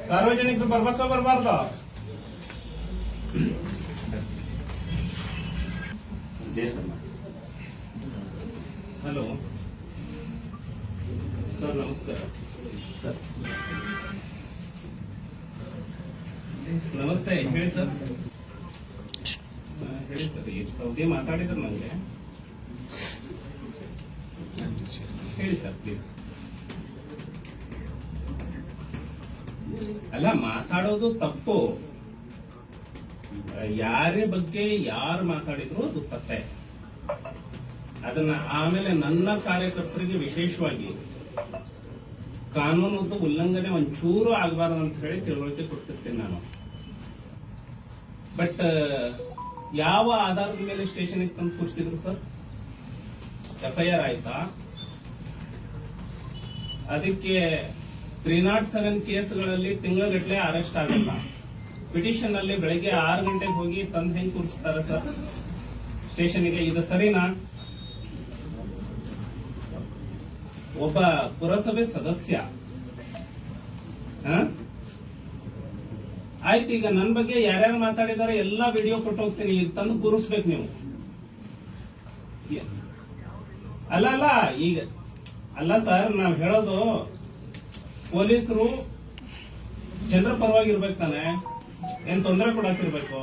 ಸಾರ್ವಜನಿಕರು ಬರ್ಬೇಕ ಬರಬಾರ್ದ? Hello sir, ನಮಸ್ಕಾರ ಸರ್. ನಮಸ್ತೆ, ಹೇಳಿ ಸರ್. ಹೇಳಿ ಸರ್. ಈಗ ಸೌದಿ ಮಾತಾಡಿದ್ರು ನನಗೆ. ಹೇಳಿ ಸರ್ ಪ್ಲೀಸ್. ಅಲ್ಲ, ಮಾತಾಡೋದು ತಪ್ಪು. ಯಾರೇ ಬಗ್ಗೆ ಯಾರು ಮಾತಾಡಿದ್ರು ಅದು ತಪ್ಪೆ. ಅದನ್ನ ಆಮೇಲೆ ನನ್ನ ಕಾರ್ಯಕರ್ತರಿಗೆ ವಿಶೇಷವಾಗಿ ಕಾನೂನದ್ದು ಉಲ್ಲಂಘನೆ ಒಂಚೂರು ಆಗಬಾರದು ಅಂತ ಹೇಳಿ ತಿಳುವಳಿಕೆ ಕೊಡ್ತಿರ್ತೇನೆ ನಾನು. ಬಟ್ ಯಾವ ಆಧಾರದ ಮೇಲೆ ಸ್ಟೇಷನ್ಗೆ ತಂದು ಕೂರಿಸಿದ್ರು ಸರ್? FIR ಆಯ್ತಾ? ಅದಕ್ಕೆ 307 ಕೇಸ್ಗಳಲ್ಲಿ ತಿಂಗಳಗಟ್ಟಲೆ ಅರೆಸ್ಟ್ ಆಗಲ್ಲ. ಪಿಟಿಷನ್ ಅಲ್ಲಿ ಬೆಳಗ್ಗೆ 6 ಗಂಟೆಗೆ ಹೋಗಿ ತಂದು ಹೆಂಗ್ ಕೂರಿಸ್ತಾರೆ ಸರ್ ಸ್ಟೇಷನ್ಗೆ? ಇದು ಸರಿನಾ? ಒಬ್ಬ ಪುರಸಭೆ ಸದಸ್ಯ ಆಯ್ತು, ಈಗ ನನ್ನ ಬಗ್ಗೆ ಯಾರ್ಯಾರು ಮಾತಾಡಿದಾರೆ ಎಲ್ಲಾ ವಿಡಿಯೋ ಕೊಟ್ಟು ಹೋಗ್ತೀನಿ. ಈಗ ತಂದು ಕೂರಿಸ್ಬೇಕು ನೀವು. ಅಲ್ಲ ಈಗ ಅಲ್ಲ ಸರ್, ನಾವ್ ಹೇಳೋದು ಪೊಲೀಸರು ಜನರ ಪರವಾಗಿರ್ಬೇಕು ತಾನೆ, ಏನ್ ತೊಂದರೆ ಕೊಡಾಕಿರ್ಬೇಕು.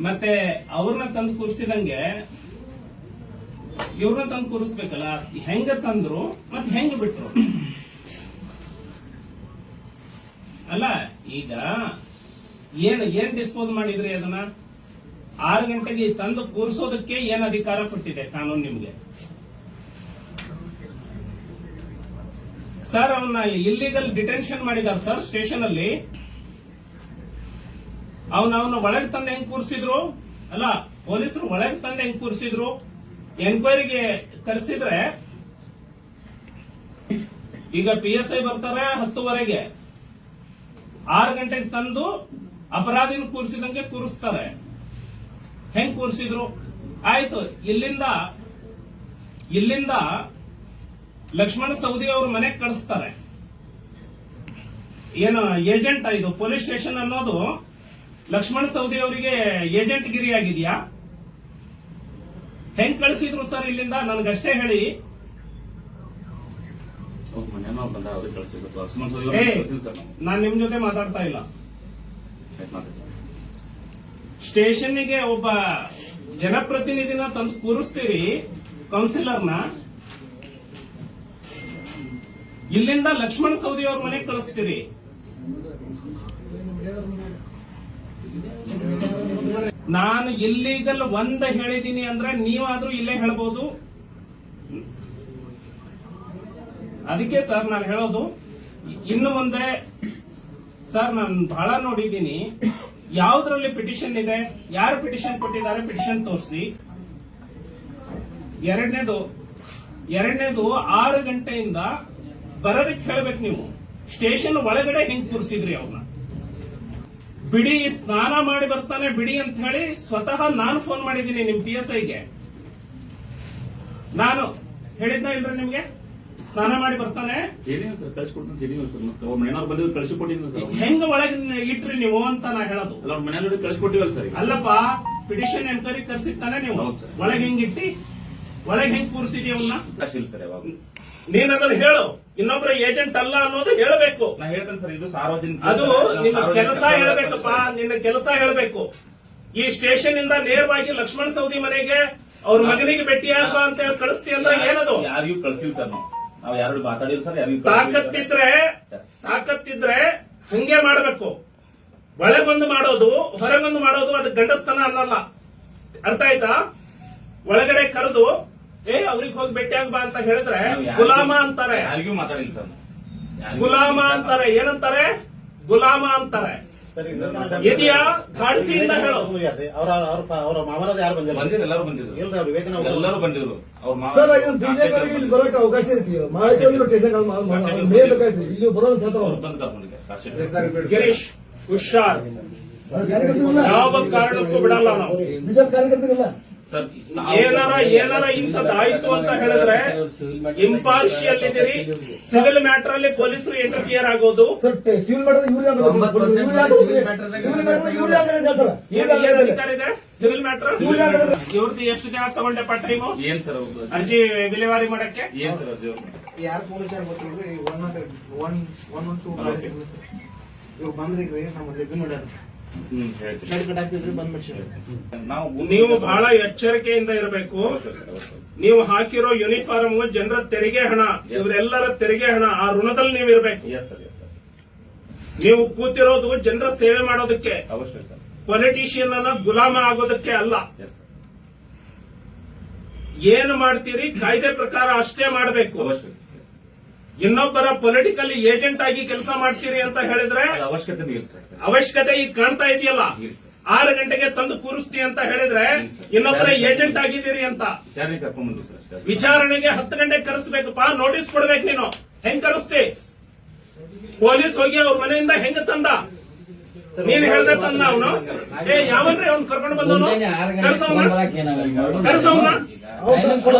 ಮತ್ತೆ ಅವ್ರನ್ನ ತಂದು ಕೂರಿಸಿದಂಗೆ ಇವ್ರನ್ನ ತಂದು ಕೂರಿಸ್ಬೇಕಲ್ಲ. ಹೆಂಗ ತಂದ್ರು ಮತ್ತೆ ಹೆಂಗ ಬಿಟ್ರು? ಅಲ್ಲ, ಈಗ ಏನ್ ಡಿಸ್ಪೋಸ್ ಮಾಡಿದ್ರಿ ಅದನ್ನ? 6 ಗಂಟೆಗೆ ತಂದು ಕೂರಿಸೋದಕ್ಕೆ ಏನ್ ಅಧಿಕಾರ ಕೊಟ್ಟಿದೆ ಕಾನೂನು ನಿಮ್ಗೆ? ಸರ್, ಅವನ್ನ ಇಲ್ಲಿಗಲ್ ಡಿಟೆನ್ಷನ್ ಮಾಡಿದಾರ ಸರ್ ಸ್ಟೇಷನ್ ಅಲ್ಲಿ. ಅವನ ಒಳಗೆ ತಂದು ಹೆಂಗ್ ಕೂರಿಸಿದ್ರು? ಅಲ್ಲ, ಪೊಲೀಸರು ಒಳಗೆ ತಂದು ಹೆಂಗ್ ಕೂರಿಸಿದ್ರು? ಎನ್ಕ್ವೈರಿಗೆ ಕರೆಸಿದ್ರೆ ಈಗ PSI ಬರ್ತಾರೆ 10ವರೆಗೆ, 6 ಗಂಟೆಗೆ ತಂದು ಅಪರಾಧಿನ ಕೂರಿಸಿದಂಗೆ ಕೂರಿಸ್ತಾರೆ. ಹೆಂಗ್ ಕೂರಿಸಿದ್ರು? ಆಯ್ತು, ಇಲ್ಲಿಂದ ಲಕ್ಷ್ಮಣ ಸವದಿ ಅವ್ರ ಮನೆಗೆ ಕಳಿಸ್ತಾರೆ. ಏನು ಏಜೆಂಟ್? ಇದು ಪೊಲೀಸ್ ಸ್ಟೇಷನ್ ಅನ್ನೋದು ಲಕ್ಷ್ಮಣ ಸವದಿ ಅವರಿಗೆ ಏಜೆಂಟ್ ಗಿರಿ ಆಗಿದೆಯಾ? ಹೆಂಗ್ ಕಳಿಸಿದ್ರು ಸರ್ ಇಲ್ಲಿಂದ? ನನ್ಗಷ್ಟೇ ಹೇಳಿ. ನಾನ್ ನಿಮ್ ಜೊತೆ ಮಾತಾಡ್ತಾ ಇಲ್ಲ. ಸ್ಟೇಷನ್ಗೆ ಒಬ್ಬ ಜನಪ್ರತಿನಿಧಿನ ತಂದು ಕೂರಿಸ್ತೀರಿ, ಕೌನ್ಸಿಲರ್ನ. ಇಲ್ಲಿಂದ ಲಕ್ಷ್ಮಣ ಸವದಿ ಅವ್ರ ಮನೆಗೆ ಕಳಿಸ್ತೀರಿ. ನಾನು ಇಲ್ಲೀಗಲ್ ಹೇಳಿದೀನಿ ಅಂದ್ರೆ ನೀವಾದ್ರೂ ಇಲ್ಲೇ ಹೇಳ್ಬೋದು. ಅದಕ್ಕೆ ಸರ್ ನಾನು ಹೇಳೋದು, ಇನ್ನು ಮುಂದೆ ಸರ್ ನಾನು ಬಹಳ ನೋಡಿದ್ದೀನಿ, ಯಾವ್ದ್ರಲ್ಲಿ ಪಿಟಿಷನ್ ಇದೆ, ಯಾರು ಪಿಟಿಷನ್ ಕೊಟ್ಟಿದ್ದಾರೆ ಪಿಟಿಷನ್ ತೋರಿಸಿ. ಎರಡನೇದು 6 ಗಂಟೆಯಿಂದ ಬರೋದಕ್ಕೆ ಹೇಳ್ಬೇಕು ನೀವು. ಸ್ಟೇಷನ್ ಒಳಗಡೆ ಹೆಂಗ್ ಕೂರಿಸಿದ್ರಿ ಅವ್ರನ್ನ? ಬಿಡಿ, ಸ್ನಾನ ಮಾಡಿ ಬರ್ತಾನೆ ಬಿಡಿ ಅಂತ ಹೇಳಿ ಸ್ವತಃ ನಾನು ಫೋನ್ ಮಾಡಿದ್ದೀನಿ ನಿಮ್ PSIಗೆ. ನಾನು ಹೇಳಿದ್ನ ಇಲ್ರಿ ನಿಮ್ಗೆ? ಸ್ನಾನ ಮಾಡಿ ಬರ್ತಾನೆ ಹೆಂಗ ಒಳಗೆ ಇಟ್ರಿ ನೀವು ಅಂತ ನಾ ಹೇಳೋದು. ಅಲ್ಲಪ್ಪ, ಪಿಟಿಷನ್ ಎನ್ಕ್ವೈರಿ ಕರ್ಸಿರ್ತಾನೆ ನೀವು, ಒಳಗೆ ಹೆಂಗ್ ಇಟ್ಟಿ, ಒಳಗೆ ಹೆಂಗ್ ಕೂರಿಸಿದೀವನ್ನ ನೀನ್ ಅದನ್ನ ಹೇಳು. ಇನ್ನೊಬ್ರ ಏಜೆಂಟ್ ಅಲ್ಲ ಅನ್ನೋದು ಹೇಳಬೇಕು. ನಾ ಹೇಳ್ತೇನೆ ಸರ್, ಇದು ಸಾರ್ವಜನಿಕ, ಅದು ನಿನ್ನ ಕೆಲಸ ಹೇಳಬೇಕಪ್ಪ. ನಿನ್ನ ಕೆಲಸ ಹೇಳಬೇಕು. ಈ ಸ್ಟೇಷನ್ ಇಂದ ನೇರವಾಗಿ ಲಕ್ಷ್ಮಣ ಸವದಿ ಮನೆಗೆ ಅವ್ರ ಮಗನಿಗೆ ಭೇಟಿಯಾಗ ಅಂತ ಹೇಳಿ ಕಳಿಸ್ತಿ ಅಂದ್ರೆ ಏನದು? ಯಾರಿಗೂ ಕಳಿಸಿಲ್ಲ ಸರ್, ನಾವು ಯಾರು ಮಾತಾಡಿಲ್ಲ ಸರ್. ಯಾರಿಗೂ ತಾಕತ್ತಿದ್ರೆ ಹಂಗೆ ಮಾಡಬೇಕು. ಒಳಗೊಂದು ಮಾಡೋದು ಹೊರಗೊಂದು ಮಾಡೋದು ಅದು ಗಂಡಸ್ತನ ಅನ್ನಲ್ಲ. ಅರ್ಥ ಆಯ್ತಾ? ಒಳಗಡೆ ಕರೆದು ಅವ್ರಿಗೆ ಹೋಗಿ ಭೇಟಿಯಾಗ ಬಾ ಅಂತ ಹೇಳಿದ್ರೆ ಗುಲಾಮ ಅಂತಾರೆ. ಯಾರಿಗೂ ಮಾತಾಡಿಲ್ಲ ಸರ್. ಗುಲಾಮ ಅಂತಾರೆ. ಏನಂತಾರೆ? ಗುಲಾಮ ಅಂತಾರೆ. ಇದೆಯಾ? ಧಾಡಿಸಿಯಿಂದ ಹೇಳು. ಅವರ ಮಾಮನದ ಯಾರು ಬಂದಿಲ್ಲ? ಎಲ್ಲರೂ ಬಂದಿದ್ರು. ಎಲ್ಲರೂ ಬಂದಿದ್ರು. ಸರ್, ಬಿಜೆಪಿ ಇಲ್ಲಿ ಬರೋಕೆ ಅವಕಾಶ ಇದೆಯಾ? ಇಲ್ಲಿ ಬರೋದು ಗಿರೀಶ್ ಹುಷಾರ್, ಯಾವ ಕಾರಣಕ್ಕೂ ಬಿಡಲ್ಲ ನಾವು. ಬಿಜೆಪಿ ಕಾರ್ಯಕರ್ತರಿಲ್ಲ ಸರ್ ಏನಾರ ಇಂಥದ್ದಾಯ್ತು ಅಂತ ಹೇಳಿದ್ರೆ ಇಂಪಾರ್ಷಿಯಲ್ ಇದ್ದೀರಿ. ಸಿವಿಲ್ ಮ್ಯಾಟರ್ ಅಲ್ಲಿ ಪೊಲೀಸರು ಇಂಟರ್ಫಿಯರ್ ಆಗೋದು. ಸರ್ ಸಿವಿಲ್ ಮಾಡಿದ್ರೆ ಏನ್ ಅಧಿಕಾರ ಇದೆ ಸಿವಿಲ್ ಮ್ಯಾಟರ್? ಇವ್ರದ್ದು ಎಷ್ಟು ದಿನ ತಗೊಂಡೆಪ್ಪ ಟೈಮು ಏನ್ ಸರ್ ಅರ್ಜಿ ವಿಲೇವಾರಿ ಮಾಡಕ್ಕೆ? ಏನ್ ಸರ್ ಅರ್ಜಿ ಯಾರು ಪೊಲೀಸರು ಗೊತ್ತಿಲ್ರಿ, 112 ಇವ್ರು ಬಂದ್ರಿ ನಮ್ಮ ಇದು ಮಾಡ್ಯಾರ ಹೇಳ್ತೀನಿ ಕಟ್ ಹಾಕಿದ್ರಿ ಬಂದ್ಬಿಟ್ಟು ನಾವು ನೀವು ಬಹಳ ಎಚ್ಚರಿಕೆಯಿಂದ ಇರಬೇಕು. ನೀವು ಹಾಕಿರೋ ಯೂನಿಫಾರ್ಮ್ ಜನರ ತೆರಿಗೆ ಹಣ, ಇವರೆಲ್ಲರ ತೆರಿಗೆ ಹಣ, ಆ ಋಣದಲ್ಲಿ ನೀವು ಇರಬೇಕು. ಎಸ್ ಸರ್ ಎಸ್ ಸರ್ ನೀವು ಕೂತಿರೋದು ಜನರ ಸೇವೆ ಮಾಡೋದಕ್ಕೆ, ಅವಶ್ಯ ಸರ್ ಪೊಲಿಟಿಷಿಯನ್ ಅನ್ನ ಗುಲಾಮ ಆಗೋದಕ್ಕೆ ಅಲ್ಲ. ಎಸ್ ಸರ್ ಏನು ಮಾಡ್ತೀರಿ ಕಾಯ್ದೆ ಪ್ರಕಾರ ಅಷ್ಟೇ ಮಾಡಬೇಕು. ಅವಶ್ಯ ಇನ್ನೊಬ್ಬರ ಪೊಲಿಟಿಕಲ್ ಏಜೆಂಟ್ ಆಗಿ ಕೆಲಸ ಮಾಡ್ತೀರಿ ಅಂತ ಹೇಳಿದ್ರೆ ಅವಶ್ಯಕತೆ ಇಲ್ಲ ಸರ್ ಅವಶ್ಯಕತೆ ಈಗ ಕಾಣ್ತಾ ಇದೆಯಲ್ಲ. ಇಲ್ಲ ಸರ್ 6 ಗಂಟೆಗೆ ತಂದು ಕೂರಿಸ್ತಿ ಅಂತ ಹೇಳಿದ್ರೆ ಇನ್ನೊಬ್ಬರ ಏಜೆಂಟ್ ಆಗಿದ್ದೀರಿ ಅಂತ. ವಿಚಾರಣೆ ಕರ್ಕೊಂಡ್ ಬಂದ್ವಿ ಸರ್ ಅಷ್ಟೇ. ವಿಚಾರಣೆಗೆ 10 ಗಂಟೆಗೆ ಕರೆಸ್ಬೇಕಪ್ಪ, ನೋಟಿಸ್ ಕೊಡ್ಬೇಕು. ನೀನು ಹೆಂಗ್ ಕರೆಸ್ತಿ? ಪೊಲೀಸ್ ಹೋಗಿ ಅವ್ರ ಮನೆಯಿಂದ ಹೆಂಗ ತಂದ? ನೀನ್ ಹೇಳ್ದೆ ತಂದ ಅವನು? ಯಾವನ್ರಿ ಅವ್ನು ಕರ್ಕೊಂಡು ಬಂದವನು? ಕರೆಸವನ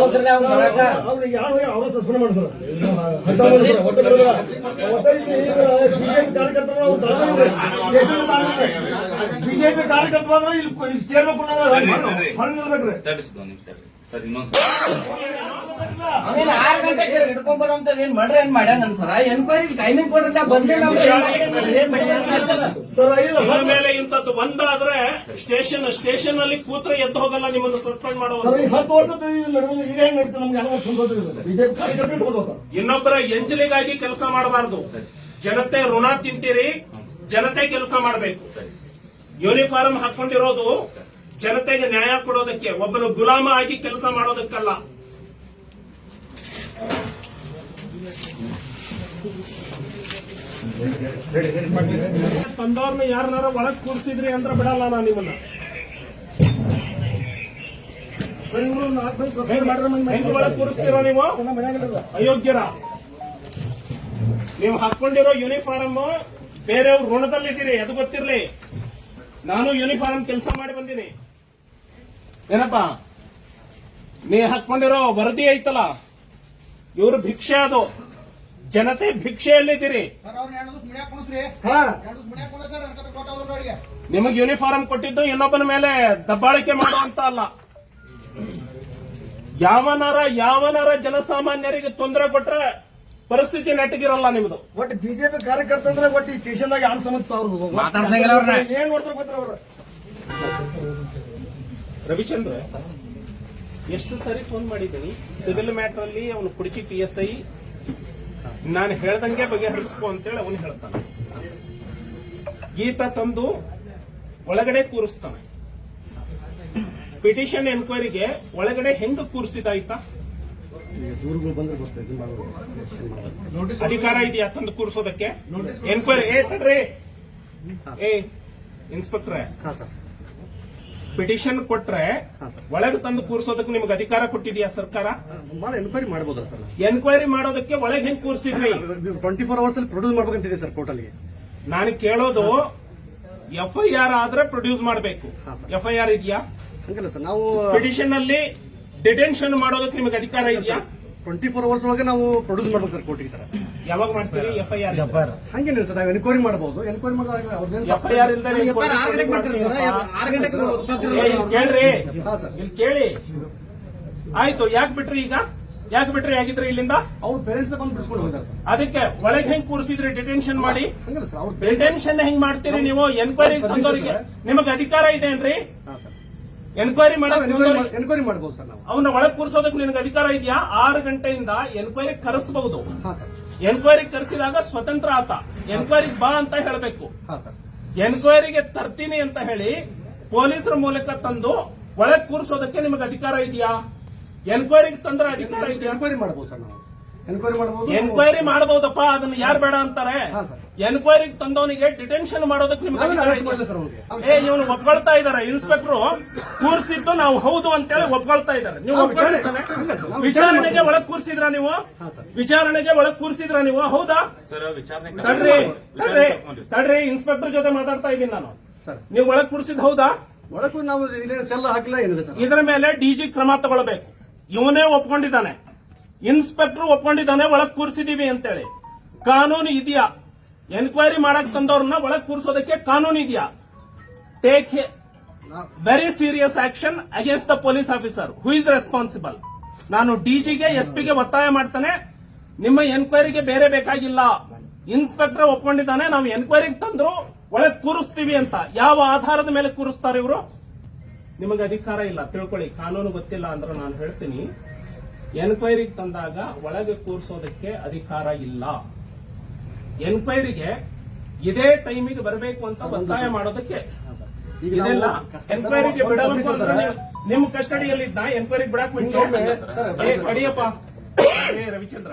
ಅವ್ರಿಗೆ ಯಾವ ಸಸ್ಪೆಂಡ್ ಮಾಡ್ತಾರ ಬಿಜೆಪಿ ಕಾರ್ಯಕರ್ತ ಅಂದ್ರೆ ಇಲ್ಲಿ ಸೇರ್ಬೇಕು ಹೊರ ನಿಲ್ಬೇಕ್ರಿ. ತಡಿಸ್ದು ನಿಮಿಷ ಸರ್ ಇನ್ನೊಂದು ಆಮೇಲೆ 6 ಗಂಟೆಗೆ ಹಿಡ್ಕೊಂಡ್ಬರೋಂತ ಏನ್ ಮಾಡ್ರಿ ಏನ್ ಮಾಡ್ಯಾನ ಸರ? ಎನ್ಕ್ವೈರಿ ಟೈಮಿಂಗ್ ಕೊಡ್ರಿ ಬಂದಿಲ್ಲ ಸರ್ ಇದ್ರ ಮೇಲೆ ಇಂಥದ್ದು ಒಂದಾದ್ರೆ ಸ್ಟೇಷನ್ ಅಲ್ಲಿ ಕೂತ್ರೆ ಎದ್ದು ಹೋಗಲ್ಲ, ನಿಮ್ಮನ್ನು ಸಸ್ಪೆಂಡ್ ಮಾಡುವ. 10 ವರ್ಷದ ನಡೆದ್ರೆ ಈಗ ಹೆಂಗ್ ನಡೀತದೆ ನಮ್ಗೆ ಅನುಭವ ಸಂತೋಷ ಬಿಜೆಪಿ ಕಾರ್ಯಕರ್ತರು ಕೊಡ್ಬೇಕು. ಇನ್ನೊಬ್ಬರ ಎಂಜಲಿಗಾಗಿ ಕೆಲಸ ಮಾಡಬಾರದು. ಜನತೆ ಋಣ ತಿಂತೀರಿ, ಜನತೆ ಕೆಲಸ ಮಾಡಬೇಕು. ಯೂನಿಫಾರ್ಮ್ ಹಾಕೊಂಡಿರೋದು ಜನತೆಗೆ ನ್ಯಾಯ ಕೊಡೋದಕ್ಕೆ, ಒಬ್ಬನು ಗುಲಾಮ ಆಗಿ ಕೆಲಸ ಮಾಡೋದಕ್ಕಲ್ಲ. ತಂದವ್ರನ್ನ ಯಾರನ್ನಾರ ಒಳಗ್ ಕೂರಿಸಿದ್ರಿ ಅಂದ್ರೆ ಬಿಡಲ್ಲ ನಾನು ನಿಮ್ಮನ್ನ. ಸರ್ ಇವರು 4 ಮಂದಿ ಸಸ್ಪೆಂಡ್ ಮಾಡಿದ್ರೆ ಹೆಂಗ್ ಒಳಗ್ ಕೂರಿಸ್ತೀರೋ ನೀವು? ಅಯೋಗ್ಯರ. ನೀವು ಹಾಕೊಂಡಿರೋ ಯೂನಿಫಾರ್ಮ್ ಬೇರೆಯವ್ರ ಋಣದಲ್ಲಿದ್ದೀರಿ, ಅದು ಗೊತ್ತಿರ್ಲಿ. ನಾನು ಯೂನಿಫಾರ್ಮ್ ಕೆಲಸ ಮಾಡಿ ಬಂದೀನಿ. ಏನಪ್ಪಾ ನೀ ಹಾಕೊಂಡಿರೋ ವರದಿ ಐತಲ್ಲ, ಇವರು ಭಿಕ್ಷೆ, ಅದು ಜನತೆ ಭಿಕ್ಷೆಯಲ್ಲಿದ್ದೀರಿ. ನಿಮಗೆ ಯೂನಿಫಾರ್ಮ್ ಕೊಟ್ಟಿದ್ದು ಇನ್ನೊಬ್ಬನ ಮೇಲೆ ದಬ್ಬಾಳಿಕೆ ಮಾಡುವಂತ ಅಲ್ಲ. ಯಾವನಾರ ಜನಸಾಮಾನ್ಯರಿಗೆ ತೊಂದರೆ ಕೊಟ್ರೆ ಪರಿಸ್ಥಿತಿ ನೆಟ್ಟಗಿರಲ್ಲ ನಿಮ್ದು. ಒಟ್ಟು ಬಿಜೆಪಿ ಕಾರ್ಯಕರ್ತ ಅಂದ್ರೆ ಒಟ್ಟು ಸ್ಟೇಷನ್ದಾಗ ಯಾರು ಸಮಸ್ಯೆ ಅವ್ರದ್ದು ಏನ್ ನೋಡ್ತಾರೆ ಗೊತ್ತರ ಅವ್ರ. ರವಿಚಂದ್ರ ಎಷ್ಟು ಸರಿ ಫೋನ್ ಮಾಡಿದ್ದೀನಿ ಸಿವಿಲ್ ಮ್ಯಾಟರ್ ಅಲ್ಲಿ. ಅವನು ಕುಡಿಚಿ PSI ನಾನು ಹೇಳ್ದಂಗೆ ಬಗೆಹರಿಸ್ಕೊ ಅಂತೇಳಿ ಅವನು ಹೇಳ್ತಾನೆ. ಗೀತ ತಂದು ಒಳಗಡೆ ಕೂರಿಸ್ತಾನೆ. ಪಿಟಿಷನ್ ಎನ್ಕ್ವೈರಿಗೆ ಒಳಗಡೆ ಹೆಂಗ ಕೂರಿಸಿದಾಯ್ತಾ? ಅಧಿಕಾರ ಇದೆಯಾ ತಂದು ಕೂರಿಸೋದಕ್ಕೆ? ಎನ್ಕ್ವೈರಿ ತಡ್ರಿ ಇನ್ಸ್ಪೆಕ್ಟ್ರೆ, ಪಿಟಿಷನ್ ಕೊಟ್ರೆ ಒಳಗೆ ತಂದು ಕೂರಿಸೋದಕ್ಕೆ ನಿಮ್ಗೆ ಅಧಿಕಾರ ಕೊಟ್ಟಿದ್ಯಾ ಸರ್ಕಾರ? ಎನ್ಕ್ವೈರಿ ಮಾಡಬಹುದಾ ಸರ್? ಎನ್ಕ್ವೈರಿ ಮಾಡೋದಕ್ಕೆ ಒಳಗೆ ಹೆಂಗ್ ಕೂರಿಸಿದ್ರಿ? 24 ಅವರ್ಸ್ ಅಲ್ಲಿ ಪ್ರೊಡ್ಯೂಸ್ ಮಾಡ್ಬೇಕಂತಿದೆ ಸರ್ ಕೋರ್ಟಲ್ಲಿ. ನಾನು ಕೇಳೋದು FIR ಆದ್ರೆ ಪ್ರೊಡ್ಯೂಸ್ ಮಾಡಬೇಕು. FIR ಇದೆಯಾ? ಹಂಗಲ್ಲ ಸರ್, ನಾವು ಪಿಟಿಷನ್ ಅಲ್ಲಿ ಡಿಟೆನ್ಷನ್ ಮಾಡೋದಕ್ಕೆ ನಿಮಗೆ ಅಧಿಕಾರ ಇದೆಯಾ? 24 ಅವರ್ಸ್ ಒಳಗೆ ನಾವು ಪ್ರೊಡ್ಯೂಸ್ ಮಾಡ್ಬೇಕು ಸರ್ ಕೋರ್ಟಿಗೆ ಸರ್. ಯಾವಾಗ ಮಾಡ್ತೀರಿ FIR? ಹಂಗೇನಿಲ್ಲ ಸರ್, ನಾವು ಎನ್ಕ್ವೈರಿ ಮಾಡಬಹುದು. ಎನ್ಕ್ವೈರಿ ಮಾಡಿದಾಗ FIR ಇಲ್ದೆ ನೀವು ಕೇಳ್ರಿ, ಇಲ್ಲಿ ಕೇಳಿ. ಆಯ್ತು, ಯಾಕೆ ಬಿಟ್ರಿ? ಈಗ ಯಾಕೆ ಬಿಟ್ರಿ? ಆಗಿದ್ರೆ ಇಲ್ಲಿಂದ ಅವ್ರ ಪೇರೆಂಟ್ಸ್ ಬಂದು ಬಿಡಿಸ್ಕೊಂಡು ಹೋಗಿದ್ದಾರೆ ಸರ್. ಅದಕ್ಕೆ ಒಳಗೆ ಹೆಂಗ್ ಕೂರಿಸಿದ್ರಿ ಡಿಟೆನ್ಷನ್ ಮಾಡಿ? ಹಂಗಲ್ಲ ಸರ್, ಅವ್ರ ಡಿಟೆನ್ಷನ್ ಹೆಂಗ್ ಮಾಡ್ತೀರಿ ನೀವು? ಎನ್ಕ್ವೈರಿ ತಂದವರಿಗೆ ನಿಮಗೆ ಅಧಿಕಾರ ಇದೆಯೇನ್ರಿ? ಸರ್ ಎನ್ಕ್ವೈರಿ ಮಾಡಕ್ ಎನ್ಕ್ವೈರಿ ಮಾಡಬಹುದು ಸರ್. ನಾವು ಅವನ್ನ ಒಳಗೆ ಕೂರಿಸೋದಕ್ಕೆ ನಿನಗೆ ಅಧಿಕಾರ ಇದೆಯಾ? 6 ಗಂಟೆಯಿಂದ ಎನ್ಕ್ವೈರಿ ಕರೆಸಬಹುದು. ಹಾ ಸರ್. ಎನ್ಕ್ವೈರಿ ಕರೆಸಿದಾಗ ಸ್ವತಂತ್ರ ಆತ. ಎನ್ಕ್ವೈರಿಗೆ ಬಾ ಅಂತ ಹೇಳಬೇಕು. ಹಾ ಸರ್. ಎನ್ಕ್ವೈರಿಗೆ ತರ್ತೀನಿ ಅಂತ ಹೇಳಿ ಪೊಲೀಸರ ಮೂಲಕ ತಂದು ಒಳಗೆ ಕೂರಿಸೋದಕ್ಕೆ ನಿಮಗೆ ಅಧಿಕಾರ ಇದೆಯಾ? ಎನ್ಕ್ವೈರಿಗೆ ತಂದ್ರೆ ಅಧಿಕಾರ ಇದೆಯಾ? ಎನ್ಕ್ವೈರಿ ಮಾಡಬಹುದು ಸರ್. ನಾವು ಎನ್ಕ್ವೈರಿ ಮಾಡಬಹುದು. ಎನ್ಕ್ವೈರಿ ಮಾಡಬಹುದಪ್ಪ, ಅದನ್ನ ಯಾರು ಬೇಡ ಅಂತಾರೆ? ಹಾ ಸರ್. ಎನ್ಕ್ವೈರಿಗೆ ತಂದವನಿಗೆ ಡಿಟೆನ್ಷನ್ ಮಾಡೋದಕ್ಕೆ ನಿಮ್ಗೆ ಅಧಿಕಾರ ಇದೆ. ಇವನು ಒಪ್ಕೊಳ್ತಾ ಇದಾರೆ. ಇನ್ಸ್ಪೆಕ್ಟರ್ ಕೂರಿಸಿದ್ದು ನಾವು ಹೌದು ಅಂತೇಳಿ ಒಪ್ಕೊಳ್ತಾ ಇದಾರೆ. ನೀವು ಒಪ್ಕೊಳ್ತಾನೆ? ವಿಚಾರಣೆಗೆ ಒಳಗೆ ಕೂರಿಸಿದ್ರ ನೀವು? ವಿಚಾರಣೆಗೆ ಒಳಗೆ ಕೂರಿಸಿದ್ರ ನೀವು? ಹೌದಾ ಸರ್? ವಿಚಾರಣೆ ತಡ್ರಿ, ಇನ್ಸ್ಪೆಕ್ಟರ್ ಜೊತೆ ಮಾತಾಡ್ತಾ ಇದ್ದೀನಿ ನಾನು. ನೀವು ಒಳಗೆ ಕೂರಿಸಿದ್ ಹೌದಾ? ಒಳಕ್ಕೂ ನಾವು ಇಲ್ಲೇನು ಸೆಲ್ ಹಾಕಿಲ್ಲ ಏನಿಲ್ಲ ಸರ್. ಇದರ ಮೇಲೆ ಡಿಜಿ ಕ್ರಮ ತಗೊಳ್ಬೇಕು. ಇವನೇ ಒಪ್ಕೊಂಡಿದ್ದಾನೆ, ಇನ್ಸ್ಪೆಕ್ಟರ್ ಒಪ್ಕೊಂಡಿದ್ದಾನೆ ಒಳಗ್ ಕೂರಿಸಿದೀವಿ ಅಂತೇಳಿ. ಕಾನೂನು ಇದೆಯಾ? ಎನ್ಕ್ವೈರಿ ಮಾಡಕ್ ತಂದವ್ರನ್ನ ಒಳಗ್ ಕೂರಿಸೋದಕ್ಕೆ ಕಾನೂನು ಇದೆಯಾ? Take very serious action against the police officer who is responsible. ನಾನು ಡಿಜಿಗೆ ಎಸ್ಪಿಗೆ ಒತ್ತಾಯ ಮಾಡ್ತಾನೆ, ನಿಮ್ಮ ಎನ್ಕ್ವೈರಿಗೆ ಬೇರೆ ಬೇಕಾಗಿಲ್ಲ. ಇನ್ಸ್ಪೆಕ್ಟರ್ ಒಪ್ಕೊಂಡಿದ್ದಾನೆ, ನಾವು ಎನ್ಕ್ವೈರಿಗೆ ತಂದ್ರು ಒಳಗ್ ಕೂರಿಸ್ತೀವಿ ಅಂತ. ಯಾವ ಆಧಾರದ ಮೇಲೆ ಕೂರಿಸ್ತಾರೆ ಇವರು? ನಿಮಗೆ ಅಧಿಕಾರ ಇಲ್ಲ, ತಿಳ್ಕೊಳ್ಳಿ. ಕಾನೂನು ಗೊತ್ತಿಲ್ಲ ಅಂದ್ರೆ ನಾನು ಹೇಳ್ತೀನಿ, ಎನ್ಕ್ವೈರಿಗೆ ತಂದಾಗ ಒಳಗೆ ಕೂರಿಸೋದಕ್ಕೆ ಅಧಿಕಾರ ಇಲ್ಲ. ಎನ್ಕ್ವೈರಿಗೆ ಇದೇ ಟೈಮಿಗೆ ಬರಬೇಕು ಅಂತ ಒತ್ತಾಯ ಮಾಡೋದಕ್ಕೆ ಈಗ ಇದೆಲ್ಲ. ನಾವು ಎನ್ಕ್ವೈರಿಗೆ ಬಿಡಬೇಕು ಸರ್, ಅಂದ್ರೆ ನಿಮ್ಮ ಕಸ್ಟಡಿಯಲ್ಲಿ ಎನ್ಕ್ವೈರಿಗೆ ಬಿಡಕ್ ಮುಂಚೆ ಕಡಿಯಪ್ಪ ರವಿಚಂದ್ರ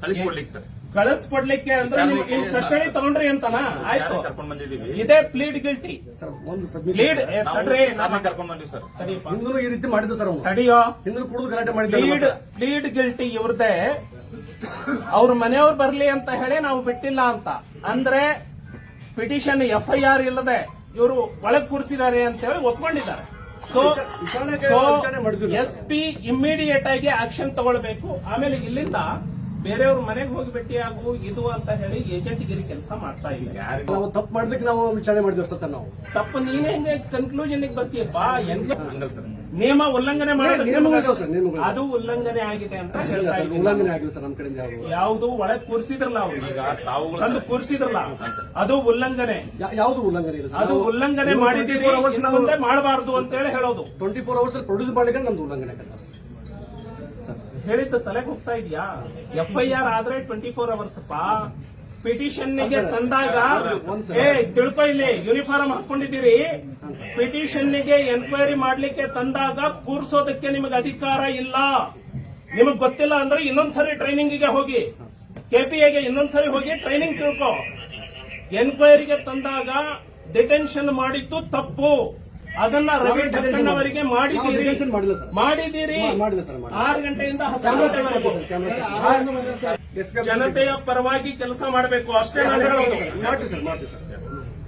ಕಳಿಸ್ಕೊಡ್ಲಿಕ್ಕೆ ಸರ್ ಕಳಿಸ್ಕೊಡ್ಲಿಕ್ಕೆ ಅಂದ್ರೆ ನೀವು ಕಸ್ಟಡಿ ತಗೊಂಡ್ರಿ ಅಂತನಾ? ಆಯ್ತು, ಕರ್ಕೊಂಡ್ ಬಂದಿದ್ದೀವಿ. ಇದೇ ಪ್ಲೀಡ್ ಗಿಲ್ಟಿ. ಸರ್ ಒಂದು ಸಬ್ಮಿಟ್ ಪ್ಲೀಡ್ ತಡ್ರಿ, ಸಾರ್ನ ಕರ್ಕೊಂಡ್ ಬಂದಿವಿ ಸರ್. ತಡಿಯಪ್ಪ, ಹಿಂದೂ ಈ ರೀತಿ ಮಾಡಿದ್ದ ಸರ್ ಅವ್ನು. ತಡಿಯೋ. ಹಿಂದೂ ಕುಡಿದು ಗಲಾಟೆ ಪ್ಲೀಡ್ ಮಾಡಿದ್ದ. ಪ್ಲೀಡ್ ಗಿಲ್ಟಿ ಇವ್ರದೇ. ಅವ್ರ ಮನೆಯವ್ರು ಬರ್ಲಿ ಅಂತ ಹೇಳಿ ನಾವು ಬಿಟ್ಟಿಲ್ಲ ಅಂತ ಅಂದ್ರೆ ಪಿಟಿಷನ್ FIR ಇಲ್ಲದೆ ಇವರು ಒಳಗ್ ಕೂರಿಸಿದ್ದಾರೆ ಅಂತ ಹೇಳಿ ಒಪ್ಕೊಂಡಿದ್ದಾರೆ. ಸೊ ವಿಚಾರಣೆ ಮಾಡಿದ್ವಿ ನಾವು. SP ಇಮ್ಮಿಡಿಯೇಟ್ ಆಗಿ ಆಕ್ಷನ್ ತಗೊಳ್ಬೇಕು. ಆಮೇಲೆ ಇಲ್ಲಿಂದ ಬೇರೆಯವ್ರ ಮನೆಗೆ ಹೋಗಿ ಭೇಟಿಯಾಗು ಇದು ಅಂತ ಹೇಳಿ ಏಜೆಂಟ್ ಗಿರಿ ಕೆಲಸ ಮಾಡ್ತಾ ಇಲ್ಲ. ನಾವು ತಪ್ಪು ಮಾಡಿದಕ್ಕೆ ನಾವು ವಿಚಾರಣೆ ಮಾಡಿದ್ವಿ ಅಷ್ಟೇ ಸರ್. ನಾವು ತಪ್ಪು ನೀನೇ ಹೆಂಗೆ ಕನ್ಕ್ಲೂಷನ್ ಬರ್ತೀಯಪ್ಪ? ಹಂಗಲ್ಲ ಸರ್. ನಿಯಮ ಉಲ್ಲಂಘನೆ ಮಾಡೋದಕ್ಕೆ ನಿಯಮಗಳಿದಾವೆ ಸರ್, ನಿಯಮಗಳು. ಅದು ಉಲ್ಲಂಘನೆ ಆಗಿದೆ ಅಂತ ಇಲ್ಲ ಹೇಳ್ತಾ ಸರ್, ಇದ್ದೀನಿ. ಉಲ್ಲಂಘನೆ ಆಗಿಲ್ಲ ಸರ್ ನಮ್ಮ ಕಡೆಯಿಂದ ಯಾವುದು. ಯಾವುದು ಒಳಗೆ ಕೂರಿಸಿದ್ರಲ್ಲ ಅವ್ರು, ಈಗ ತಾವುಗಳು ತಂದು ಕೂರಿಸಿದ್ರಲ್ಲ, ಅದು ಉಲ್ಲಂಘನೆ. ಯಾವುದು ಉಲ್ಲಂಘನೆ ಇಲ್ಲ ಸರ್. ಅದು ಉಲ್ಲಂಘನೆ ಮಾಡಿದ್ದೀರಿ, 24 hours ಇನ್ನು ಮುಂದೆ ಮಾಡಬಾರದು ಅಂತ ಹೇಳಿ ಹೇಳೋದು. 24 hours ಪ್ರೊಡ್ಯೂಸ್ ಮಾಡ್ಲಿಕ್ಕೆ ನಮ್ದು ಉಲ್ಲಂಘನೆ ಆಗಲ್ಲ. ಹೇಳಿದ್ದು ತಲೆಗೆ ಹೋಗ್ತಾ ಇದೆಯಾ? FIR ಆದ್ರೆ 24 hours ಪಿಟಿಷನ್ ಗೆ ತಂದಾಗ ತಿಳ್ಕೊ, ಇಲ್ಲಿ ಯೂನಿಫಾರ್ಮ್ ಹಾಕೊಂಡಿದ್ದೀರಿ. ಪಿಟಿಷನ್ ಗೆ ಎನ್ಕ್ವೈರಿ ಮಾಡ್ಲಿಕ್ಕೆ ತಂದಾಗ ಕೂರ್ಸೋದಕ್ಕೆ ನಿಮಗೆ ಅಧಿಕಾರ ಇಲ್ಲ. ನಿಮಗ್ ಗೊತ್ತಿಲ್ಲ ಅಂದ್ರೆ ಇನ್ನೊಂದ್ಸರಿ ಟ್ರೈನಿಂಗ್ ಗೆ ಹೋಗಿ, KPAಗೆ ಇನ್ನೊಂದ್ಸರಿ ಹೋಗಿ ಟ್ರೈನಿಂಗ್ ತಿಳ್ಕೊ. ಎನ್ಕ್ವೈರಿಗೆ ತಂದಾಗ ಡಿಟೆನ್ಷನ್ ಮಾಡಿದ್ದು ತಪ್ಪು. ಅದನ್ನ ರವಿ ಠಕ್ಕಣ್ಣ ಅವರಿಗೆ ಮಾಡಿದ್ದೀರಿ. ಡಿಟೆನ್ಷನ್ ಮಾಡಿಲ್ಲ ಸರ್. ಮಾಡಿದ್ದೀರಿ. ಮಾಡಿಲ್ಲ ಸರ್, ಮಾಡಿಲ್ಲ. 6 ಗಂಟೆಯಿಂದ 10 ಗಂಟೆವರೆಗೂ ಜನತೆಯ ಪರವಾಗಿ ಕೆಲಸ ಮಾಡಬೇಕು ಅಷ್ಟೇ ನಾನು ಹೇಳೋದು. ಮಾಡ್ತೀವಿ ಸರ್, ಮಾಡ್ತೀವಿ ಸರ್,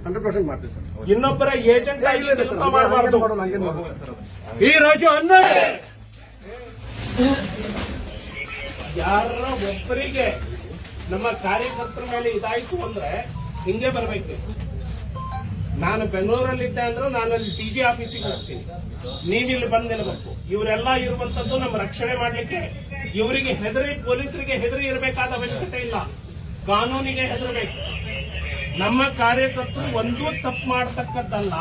100% ಮಾಡ್ತೀವಿ ಸರ್. ಇನ್ನೊಬ್ಬರ ಏಜೆಂಟ್ ಆಗಿ ಕೆಲಸ ಮಾಡಬಾರದು. ಈ ರಾಜ್ಯ ಅನ್ಯಾಯ. ಯಾರ ಒಬ್ಬರಿಗೆ ನಮ್ಮ ಕಾರ್ಯಕರ್ತರ ಮೇಲೆ ಇದಾಯ್ತು ಅಂದ್ರೆ ಹಿಂಗೆ ಬರಬೇಕು. ನಾನು ಬೆಂಗಳೂರಲ್ಲಿದ್ದೆ ಅಂದ್ರೆ ನಾನು ಅಲ್ಲಿ DG ಆಫೀಸಿಗೆ ಹೋಗ್ತೀನಿ, ನೀವಿಲ್ಲಿ ಬಂದು ನಿಲ್ಬೇಕು. ಇವರೆಲ್ಲ ಇರುವಂತದ್ದು ನಮ್ಮ ರಕ್ಷಣೆ ಮಾಡ್ಲಿಕ್ಕೆ. ಇವರಿಗೆ ಹೆದರಿ, ಪೊಲೀಸರಿಗೆ ಹೆದರಿ ಇರಬೇಕಾದ ಅವಶ್ಯಕತೆ ಇಲ್ಲ, ಕಾನೂನಿಗೆ ಹೆದರಬೇಕು. ನಮ್ಮ ಕಾರ್ಯಕರ್ತರು ಒಂದೂ ತಪ್ಪು ಮಾಡತಕ್ಕದ್ದಲ್ಲ,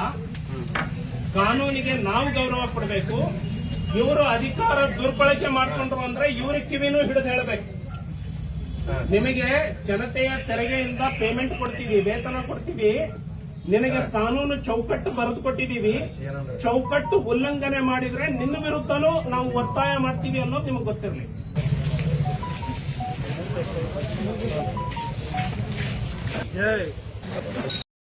ಕಾನೂನಿಗೆ ನಾವು ಗೌರವ ಕೊಡಬೇಕು. ಇವರು ಅಧಿಕಾರ ದುರ್ಬಳಕೆ ಮಾಡ್ಕೊಂಡ್ರು ಅಂದ್ರೆ ಇವ್ರಿಗೆ ಕಿವಿನೂ ಹಿಡಿದು ಹೇಳಬೇಕು. ನಿಮಗೆ ಜನತೆಯ ತೆರಿಗೆಯಿಂದ ಪೇಮೆಂಟ್ ಕೊಡ್ತೀವಿ, ವೇತನ ಕೊಡ್ತೀವಿ, ನಿನಗೆ ಕಾನೂನು ಚೌಕಟ್ಟು ಬರೆದು ಕೊಟ್ಟಿದ್ದೀವಿ. ಚೌಕಟ್ಟು ಉಲ್ಲಂಘನೆ ಮಾಡಿದ್ರೆ ನಿನ್ನ ವಿರುದ್ಧನೂ ನಾವು ಒತ್ತಾಯ ಮಾಡ್ತೀವಿ ಅನ್ನೋದು ನಿಮಗೆ ಗೊತ್ತಿರಲಿ. ಜೈ